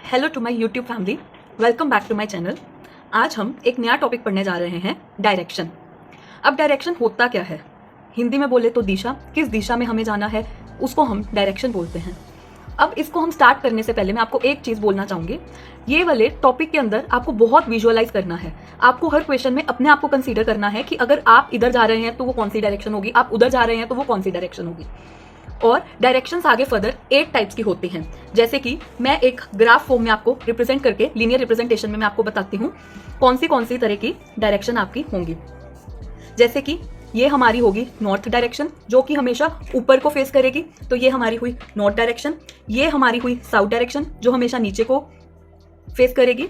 Hello to my YouTube family, welcome back to my channel. आज हम एक नया टॉपिक पढ़ने जा रहे हैं, डायरेक्शन। अब डायरेक्शन होता क्या है? हिंदी में बोले तो दिशा, किस दिशा में हमें जाना है उसको हम डायरेक्शन बोलते हैं। अब इसको हम स्टार्ट करने से पहले मैं आपको एक चीज बोलना चाहूंगी। ये वाले टॉपिक के अंदर आपको बहुत विजुअलाइज करना है। आपको हर क्वेश्चन में अपने आप को कंसीडर करना है कि अगर आप इधर जा रहे हैं तो वो कौन सी डायरेक्शन होगी, आप उधर जा रहे हैं तो वो कौन सी डायरेक्शन होगी। और डायरेक्शंस आगे फर्दर 8 टाइप्स की होती हैं। जैसे कि मैं एक ग्राफ फॉर्म में आपको रिप्रेजेंट करके, लीनियर रिप्रेजेंटेशन में मैं आपको बताती हूँ कौन सी तरह की डायरेक्शन आपकी होंगी। जैसे कि ये हमारी होगी नॉर्थ डायरेक्शन, जो कि हमेशा ऊपर को फेस करेगी, तो ये हमारी हुई नॉर्थ डायरेक्शन। ये हमारी हुई साउथ डायरेक्शन, जो हमेशा नीचे को फेस करेगी।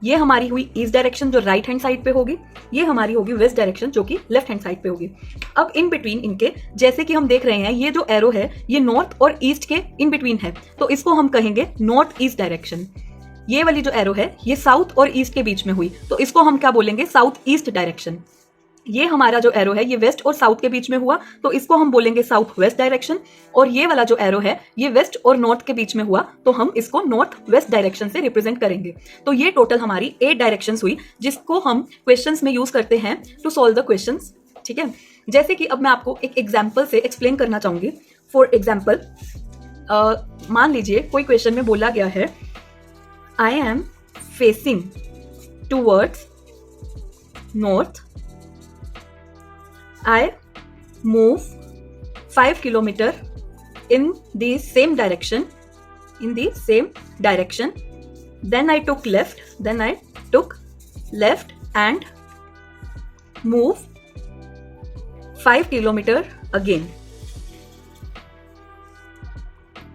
ये हमारी हुई ईस्ट डायरेक्शन, जो राइट हैंड साइड पे होगी। ये हमारी होगी वेस्ट डायरेक्शन, जो कि लेफ्ट हैंड साइड पे होगी। अब इन बिटवीन इनके, जैसे कि हम देख रहे हैं, ये जो एरो है ये नॉर्थ और ईस्ट के इन बिटवीन है, तो इसको हम कहेंगे नॉर्थ ईस्ट डायरेक्शन। ये वाली जो एरो है ये साउथ और ईस्ट के बीच में हुई, तो इसको हम क्या बोलेंगे, साउथ ईस्ट डायरेक्शन। ये हमारा जो एरो है ये वेस्ट और साउथ के बीच में हुआ, तो इसको हम बोलेंगे साउथ वेस्ट डायरेक्शन। और ये वाला जो एरो है ये वेस्ट और नॉर्थ के बीच में हुआ, तो हम इसको नॉर्थ वेस्ट डायरेक्शन से रिप्रेजेंट करेंगे। तो ये टोटल हमारी 8 डायरेक्शंस हुई, जिसको हम क्वेश्चंस में यूज करते हैं टू सॉल्व द क्वेश्चंस। ठीक है, जैसे कि अब मैं आपको एक एग्जाम्पल से एक्सप्लेन करना चाहूंगी। फॉर एग्जाम्पल, मान लीजिए कोई क्वेश्चन में बोला गया है, आई am facing towards north, I move 5 kilometer in the same direction, then I took left and move 5 kilometer again.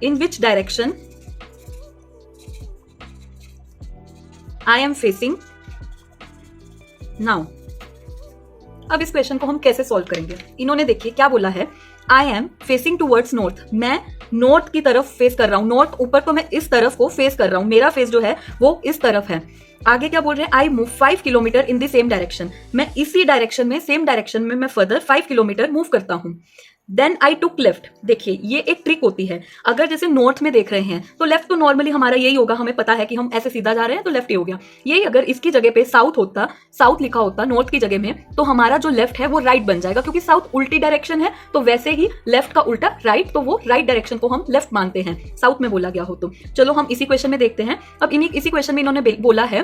In which direction I am facing now? अब इस क्वेश्चन को हम कैसे सॉल्व करेंगे? इन्होंने देखिए क्या बोला है, आई एम फेसिंग टूवर्ड्स नॉर्थ। मैं नॉर्थ की तरफ फेस कर रहा हूं, नॉर्थ ऊपर, तो मैं इस तरफ को फेस कर रहा हूं, मेरा फेस जो है वो इस तरफ है। आगे क्या बोल रहे हैं, I move 5 kilometre in the same direction. मैं इसी डायरेक्शन में, सेम डायरेक्शन में मैं फर्दर 5 किलोमीटर मूव करता हूं। Then I took left. देखिए ये एक ट्रिक होती है, अगर जैसे नॉर्थ में देख रहे हैं तो लेफ्ट तो नॉर्मली हमारा यही होगा, हमें पता है कि हम ऐसे सीधा जा रहे हैं तो लेफ्ट ही हो गया। यही अगर इसकी जगह पे साउथ होता, साउथ लिखा होता नॉर्थ की जगह में, तो हमारा जो लेफ्ट है वो राइट बन जाएगा, क्योंकि साउथ उल्टी डायरेक्शन है, तो वैसे ही लेफ्ट का उल्टा राइट, तो वो राइट डायरेक्शन को हम लेफ्ट मानते हैं, साउथ में बोला गया हो तो। चलो हम इसी क्वेश्चन में देखते हैं। अब इसी क्वेश्चन में इन्होंने बोला है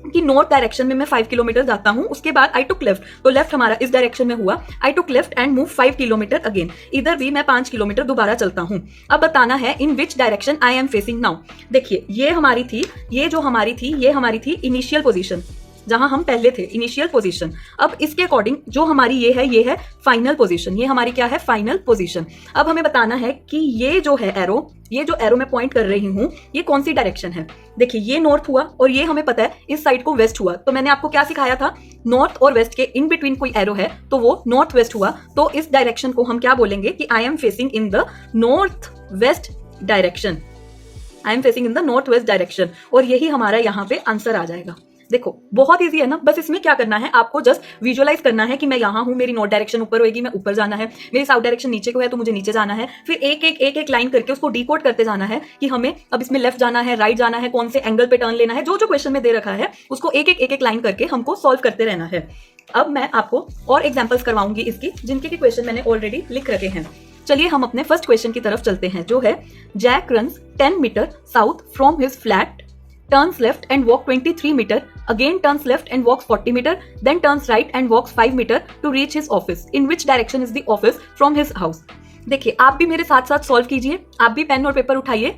कि नॉर्थ डायरेक्शन में मैं 5 किलोमीटर जाता हूं, उसके बाद आई टुक लेफ्ट, तो लेफ्ट हमारा इस डायरेक्शन में हुआ, I took left and move 5 kilometre again. इधर भी मैं 5 किलोमीटर दोबारा चलता हूं। अब बताना है in which direction I am facing now. देखिए ये हमारी थी, ये हमारी थी इनिशियल पोजीशन, जहां हम पहले थे, इनिशियल पोजीशन। अब इसके अकॉर्डिंग जो हमारी ये है फाइनल पोजीशन। ये हमारी क्या है, फाइनल पोजीशन। अब हमें बताना है कि ये जो एरो मैं पॉइंट कर रही हूं, ये कौन सी डायरेक्शन है। देखिए ये नॉर्थ हुआ और ये हमें पता है इस साइड को वेस्ट हुआ, तो मैंने आपको क्या सिखाया था, नॉर्थ और वेस्ट के इन बिटवीन कोई एरो है तो वो नॉर्थ वेस्ट हुआ। तो इस डायरेक्शन को हम क्या बोलेंगे कि आई am facing in the north west direction. I am facing in the north west direction, और यही हमारा यहाँ पे आंसर आ जाएगा। देखो बहुत इजी है ना, बस इसमें क्या करना है, आपको जस्ट विजुअलाइज करना है कि मैं यहाँ हूं, मेरी नॉर्थ डायरेक्शन ऊपर होगी, मैं ऊपर जाना है, मेरी साउथ डायरेक्शन नीचे को है तो मुझे नीचे जाना है। फिर एक लाइन करके उसको डिकोड करते जाना है कि हमें अब इसमें लेफ्ट जाना है, राइट जाना है, कौन से एंगल पे टर्न लेना है, जो क्वेश्चन में दे रखा है उसको एक लाइन करके हमको सॉल्व करते रहना है। अब मैं आपको और एग्जाम्पल्स करवाऊंगी इसकी, जिनके की क्वेश्चन मैंने ऑलरेडी लिख रखे हैं। चलिए हम अपने फर्स्ट क्वेश्चन की तरफ चलते हैं, जो है Jack runs 10 metre south from his flat, turns left and walk 23 meter, again turns left and walks 40 meter, then turns right and walks 5 meter to reach his office. In which direction is the office from his house? देखिए आप भी मेरे साथ साथ solve कीजिए, आप भी pen और पेपर उठाइए,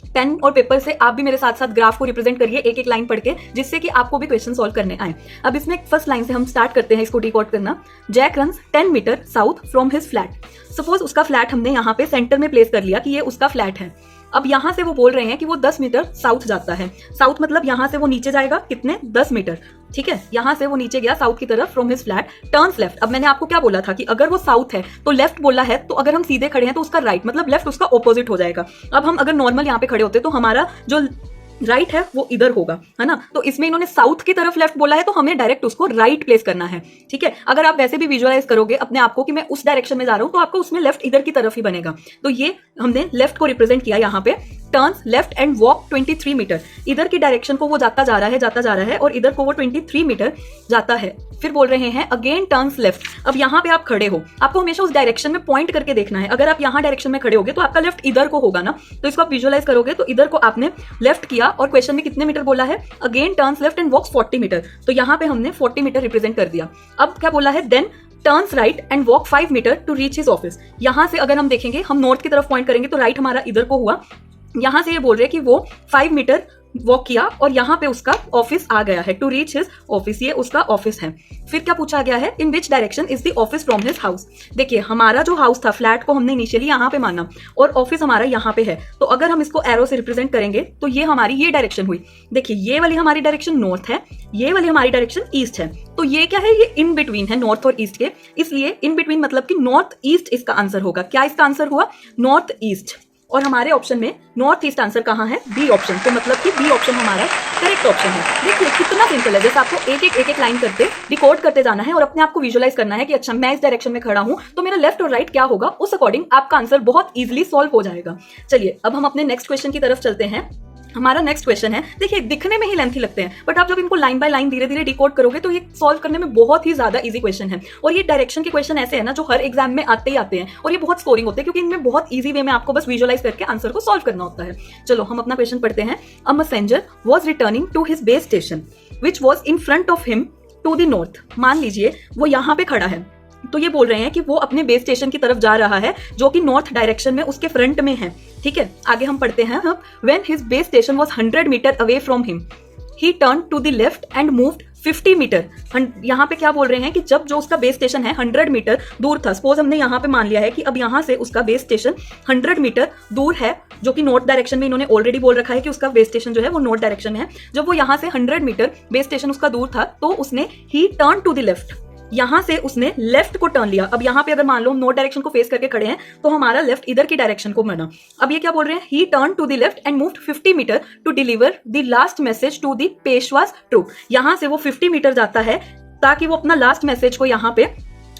पेन और पेपर से आप भी मेरे साथ साथ ग्राफ को रिप्रेजेंट करिए एक लाइन पढ़ के, जिससे कि आपको भी क्वेश्चन सॉल्व करने आए। अब इसमें फर्स्ट लाइन से हम स्टार्ट करते हैं इसको डिकोड करना। Jack runs 10 metre south from his flat. Suppose उसका फ्लैट हमने यहाँ पे सेंटर में प्लेस कर लिया कि ये उसका फ्लैट है। अब यहां से वो बोल रहे हैं कि वो 10 मीटर साउथ जाता है। साउथ मतलब यहां से वो नीचे जाएगा कितने, 10 मीटर। ठीक है, यहां से वो नीचे गया साउथ की तरफ from his flat, turns left. अब मैंने आपको क्या बोला था कि अगर वो साउथ है तो लेफ्ट बोला है, तो अगर हम सीधे खड़े हैं तो उसका राइट मतलब लेफ्ट उसका ऑपोजिट हो जाएगा। अब हम अगर नॉर्मल यहाँ पे खड़े होते तो हमारा जो राइट है वो इधर होगा, है ना। तो इसमें इन्होंने साउथ की तरफ लेफ्ट बोला है, तो हमें डायरेक्ट उसको राइट प्लेस करना है, ठीक है। अगर आप वैसे भी विजुअलाइज करोगे अपने आप को कि मैं उस डायरेक्शन में जा रहा हूं, तो आपको उसमें लेफ्ट इधर की तरफ ही बनेगा। तो ये हमने लेफ्ट को रिप्रेजेंट किया यहाँ पे, turns left and walk 23 metre. इधर की डायरेक्शन को वो जाता जा रहा है और इधर को वो 23 मीटर जाता है। फिर बोल रहे हैं अगेन टर्न्स लेफ्ट। अब यहाँ पे आप खड़े हो, आपको हमेशा उस डायरेक्शन में पॉइंट करके देखना है। अगर आप यहाँ डायरेक्शन में खड़े होगे तो आपका लेफ्ट इधर को होगा ना, तो इसको आप विजुअलाइज करोगे तो इधर को आपने लेफ्ट किया और क्वेश्चन में कितने मीटर बोला है, again turns left and walks 40 metre. तो यहाँ पे हमने 40 मीटर रिप्रेजेंट कर दिया। अब क्या बोला है, then turns right and walk 5 metre to reach his office. यहां से अगर हम देखेंगे, हम नॉर्थ की तरफ पॉइंट करेंगे तो राइट हमारा इधर को हुआ। यहां से ये बोल रहे हैं कि वो 5 मीटर वॉक किया और यहाँ पे उसका ऑफिस आ गया है, टू रीच हिज ऑफिस, ये उसका ऑफिस है। फिर क्या पूछा गया है, in which direction is the office from his house. देखिए हमारा जो हाउस था, फ्लैट को हमने इनिशियली यहाँ पे माना और ऑफिस हमारा यहाँ पे है। तो अगर हम इसको एरो से रिप्रेजेंट करेंगे तो ये हमारी ये डायरेक्शन हुई। देखिए ये वाली हमारी डायरेक्शन नॉर्थ है, ये वाली हमारी डायरेक्शन ईस्ट है। तो ये क्या है, ये इन बिटवीन है नॉर्थ और ईस्ट के, इसलिए इन बिटवीन मतलब कि नॉर्थ ईस्ट इसका आंसर होगा। क्या इसका आंसर हुआ, नॉर्थ ईस्ट। और हमारे ऑप्शन में नॉर्थ ईस्ट आंसर कहाँ है, बी ऑप्शन। तो मतलब कि बी ऑप्शन हमारा करेक्ट ऑप्शन है। देखिए कितना सिंपल है, जैसे आपको एक एक लाइन करते रिकॉर्ड करते जाना है और अपने आप को विजुअलाइज करना है कि अच्छा मैं इस डायरेक्शन में खड़ा हूं तो मेरा लेफ्ट और राइट क्या होगा, उस अकॉर्डिंग आपका आंसर बहुत इजीली सॉल्व हो जाएगा। चलिए अब हम अपने नेक्स्ट क्वेश्चन की तरफ चलते हैं। हमारा नेक्स्ट क्वेश्चन है, देखिए दिखने में ही लेंथी लगते हैं बट आप जब इनको लाइन बाय लाइन धीरे धीरे डिकोड करोगे तो ये सॉल्व करने में बहुत ही ज्यादा इजी क्वेश्चन है। और ये डायरेक्शन के क्वेश्चन ऐसे है ना जो हर एग्जाम में आते ही आते हैं और ये बहुत स्कोरिंग होते हैं क्योंकि इनमें बहुत इजी वे में आपको बस विजुअलाइज करके आंसर को सॉल्व करना होता है। चलो हम अपना क्वेश्चन पढ़ते हैं। A messenger was returning to his base station which was in front of him to the north. मान लीजिए वो यहाँ पे खड़ा है, तो ये बोल रहे हैं कि वो अपने बेस स्टेशन की तरफ जा रहा है जो कि नॉर्थ डायरेक्शन में उसके फ्रंट में है, ठीक है। आगे हम पढ़ते हैं। When his base station was 100 metre away from him he turn to the left and moved 50 metre. यहाँ पे क्या बोल रहे हैं कि जब जो उसका बेस स्टेशन है 100 मीटर दूर था, सपोज हमने यहाँ पे मान लिया है कि अब यहाँ से उसका बेस स्टेशन 100 मीटर दूर है जो कि नॉर्थ डायरेक्शन में, इन्होंने ऑलरेडी बोल रखा है कि उसका बेस स्टेशन जो है वो नॉर्थ डायरेक्शन में है। जब वो यहाँ से 100 मीटर बेस स्टेशन उसका दूर था तो उसने he turn to the left, यहां से उसने लेफ्ट को टर्न लिया। अब यहाँ पे अगर मान लो हम नॉर्थ डायरेक्शन को फेस करके खड़े हैं तो हमारा लेफ्ट इधर की डायरेक्शन को बना। अब ये क्या बोल रहे हैं, he turn to the left and moved 50 metre to deliver the last message to the Peshwas troop. यहां से वो 50 मीटर जाता है ताकि वो अपना लास्ट मैसेज को यहाँ पे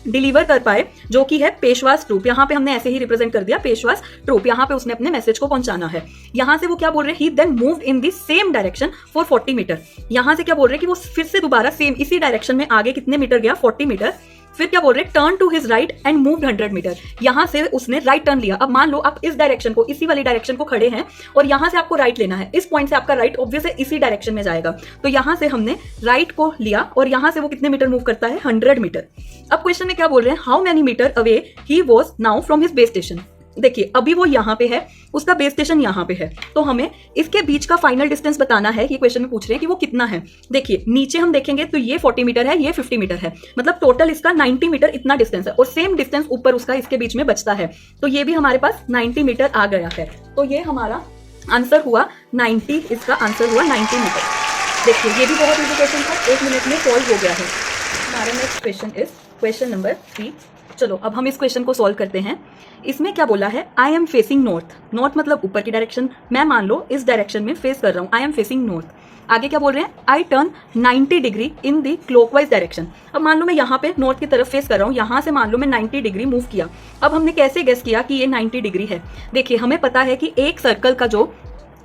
डिलीवर कर पाए जो कि है पेशवास ट्रूप। यहाँ पे हमने ऐसे ही रिप्रेजेंट कर दिया पेशवास ट्रूप, यहाँ पे उसने अपने मैसेज को पहुंचाना है। यहाँ से वो क्या बोल रहे हैं, he then moved in the same direction for 40 metre. यहाँ से क्या बोल रहे हैं कि वो फिर से दोबारा सेम इसी डायरेक्शन में आगे कितने मीटर गया, 40 मीटर। फिर क्या बोल रहे हैं, turn to his right and moved 100 metre. यहां से उसने राइट टर्न लिया। अब मान लो आप इस डायरेक्शन को, इसी वाली डायरेक्शन को खड़े हैं और यहां से आपको राइट लेना है। इस पॉइंट से आपका राइट ऑब्वियसली इसी डायरेक्शन में जाएगा, तो यहां से हमने राइट को लिया और यहां से वो कितने मीटर मूव करता है, 100 मीटर। अब क्वेश्चन में क्या बोल रहे हैं, how many metre away he was now from his base station. देखिए अभी वो यहाँ पे है, उसका बेस स्टेशन यहाँ पे है, तो हमें इसके बीच का फाइनल डिस्टेंस बताना है। ये क्वेश्चन में पूछ रहे हैं कि वो कितना है। देखिए नीचे हम देखेंगे तो ये 40 मीटर है, ये 50 मीटर है, मतलब टोटल इसका 90 मीटर इतना डिस्टेंस है और सेम डिस्टेंस ऊपर उसका इसके बीच में बचता है, तो ये भी हमारे पास 90 मीटर आ गया है। तो ये हमारा आंसर हुआ 90, इसका आंसर हुआ 90 मीटर। देखिए ये भी बहुत इजी क्वेश्चन था, 1 मिनट में सॉल्व हो गया है। हमारा next question is question number 3। चलो अब हम इस क्वेश्चन को सॉल्व करते हैं। इसमें क्या बोला है, आई एम फेसिंग नॉर्थ। नॉर्थ मतलब ऊपर की डायरेक्शन, मैं मान लो इस डायरेक्शन में फेस कर रहा हूं, आई एम फेसिंग नॉर्थ। आगे क्या बोल रहे हैं, I turn 90 degree in the clockwise direction. अब मान लो मैं यहाँ पे नॉर्थ की तरफ फेस कर रहा हूँ, यहाँ से मान लो मैं 90 डिग्री मूव किया। अब हमने कैसे गेस किया कि ये 90 डिग्री है। देखिए हमें पता है कि एक सर्कल का जो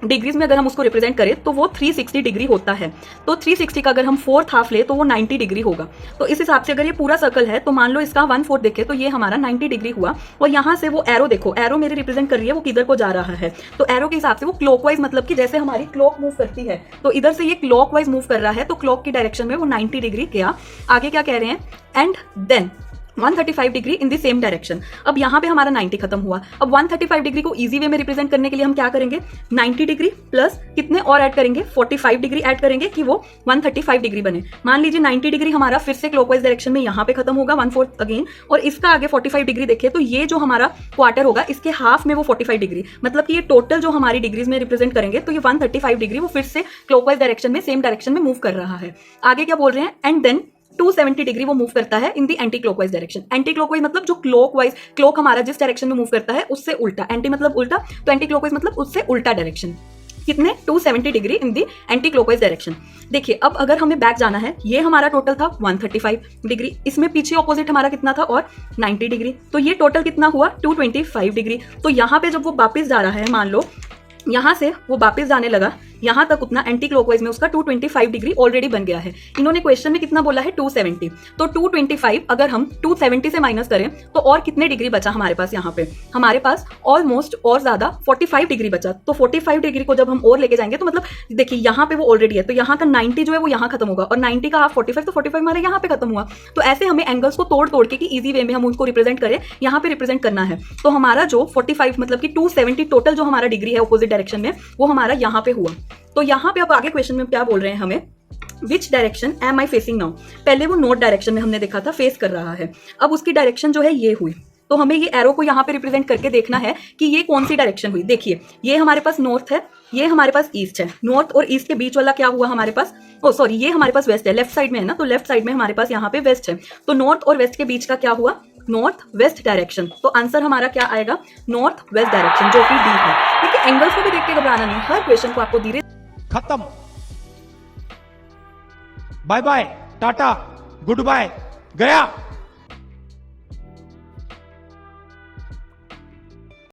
डिग्रीज में अगर हम उसको रिप्रेजेंट करें तो वो 360 डिग्री होता है। तो 360 का अगर हम 4th हाफ ले तो वो 90 डिग्री होगा। तो इस हिसाब से अगर ये पूरा सर्कल है तो मान लो इसका 1/4 देखे तो ये हमारा 90 डिग्री हुआ। और यहाँ से वो एरो देखो, एरो मेरी रिप्रेजेंट कर रही है वो किधर को जा रहा है, तो एरो के हिसाब से वो क्लॉकवाइज, मतलब कि जैसे हमारी क्लॉक मूव करती है तो इधर से ये क्लॉकवाइज मूव कर रहा है, तो क्लॉक की डायरेक्शन में वो 90 डिग्री गया। आगे क्या कह रहे हैं, and then 135 degree in the same direction. अब यहाँ पे हमारा 90 खत्म हुआ। अब 135 डिग्री को इजी वे में रिप्रेजेंट करने के लिए हम क्या करेंगे, 90 डिग्री प्लस कितने और ऐड करेंगे, 45 डिग्री ऐड करेंगे कि वो 135 डिग्री बने। मान लीजिए 90 डिग्री हमारा फिर से क्लॉकवाइज डायरेक्शन में यहाँ पे खत्म होगा 1/4 अगेन, और इसका आगे 45 डिग्री देखे तो ये जो हमारा क्वार्टर होगा इसके हाफ में वो 45 डिग्री, मतलब कि ये टोटल जो हमारी डिग्रीज में रिप्रेजेंट करेंगे तो ये 135 डिग्री वो फिर से क्लॉकवाइज डायरेक्शन में सेम डायरेक्शन में मूव कर रहा है। आगे क्या बोल रहे हैं, एंड देन 270 डिग्री वो मूव करता है in the anticlockwise direction. Anticlockwise मतलब जो क्लॉकवाइज, क्लॉक हमारा जिस डायरेक्शन में मूव करता है उससे उल्टा, एंटी मतलब उल्टा, तो एंटी क्लॉकवाइज मतलब उससे उल्टा डायरेक्शन। कितने 270 degree in the anticlockwise direction. देखिए अब अगर हमें बैक जाना है, ये हमारा टोटल था 135 डिग्री, इसमें पीछे ऑपोजिट हमारा कितना था और 90 डिग्री, तो ये टोटल कितना हुआ 225 डिग्री। तो यहाँ पे जब वो वापस जा रहा है, मान लो यहां से वो वापस जाने लगा, यहां तक उतना एंटी क्लॉकवाइज में उसका 225 डिग्री ऑलरेडी बन गया है। इन्होंने क्वेश्चन में कितना बोला है 270, तो 225 अगर हम 270 से माइनस करें तो और कितने डिग्री बचा हमारे पास, यहाँ पे हमारे पास ऑलमोस्ट और ज्यादा 45 डिग्री बचा। तो 45 डिग्री को जब हम और लेके जाएंगे तो मतलब देखिए यहाँ पे वो ऑलरेडी है, तो यहाँ का 90 जो है वो यहाँ खत्म होगा और 90 का हाफ 45, तो 45 हमारे यहाँ पे खत्म हुआ। तो ऐसे हमें एंगल्स को तोड़ तोड़ के कि इजी वे में हम उनको रिप्रेजेंट करें, यहाँ पे रिप्रेजेंट करना है। तो हमारा जो 45 मतलब कि 270 टोटल जो हमारा डिग्री है ऑपोजिट डायरेक्शन में, वो हमारा यहाँ पे हुआ। तो यहाँ पे अब आगे क्वेश्चन में क्या बोल रहे हैं हमें, which direction am I facing now. पहले वो नॉर्थ डायरेक्शन में हमने देखा था फेस कर रहा है, अब उसकी डायरेक्शन जो है ये हुई। तो हमें ये एरो को यहाँ पे रिप्रेजेंट करके देखना है कि ये कौन सी डायरेक्शन हुई। देखिए ये हमारे पास नॉर्थ है, ये हमारे पास ईस्ट है, नॉर्थ और ईस्ट के बीच वाला क्या हुआ हमारे पास, ओ सॉरी ये हमारे पास वेस्ट है, लेफ्ट साइड में है ना, तो लेफ्ट साइड में हमारे पास यहाँ पे वेस्ट है। तो नॉर्थ और वेस्ट के बीच का क्या हुआ, नॉर्थ वेस्ट डायरेक्शन। तो आंसर हमारा क्या आएगा, नॉर्थ वेस्ट डायरेक्शन, जो कि डी है। देखिए एंगल्स को भी देख के घबराना नहीं, हर क्वेश्चन को आपको धीरे खत्म, bye bye, tata, goodbye, गया।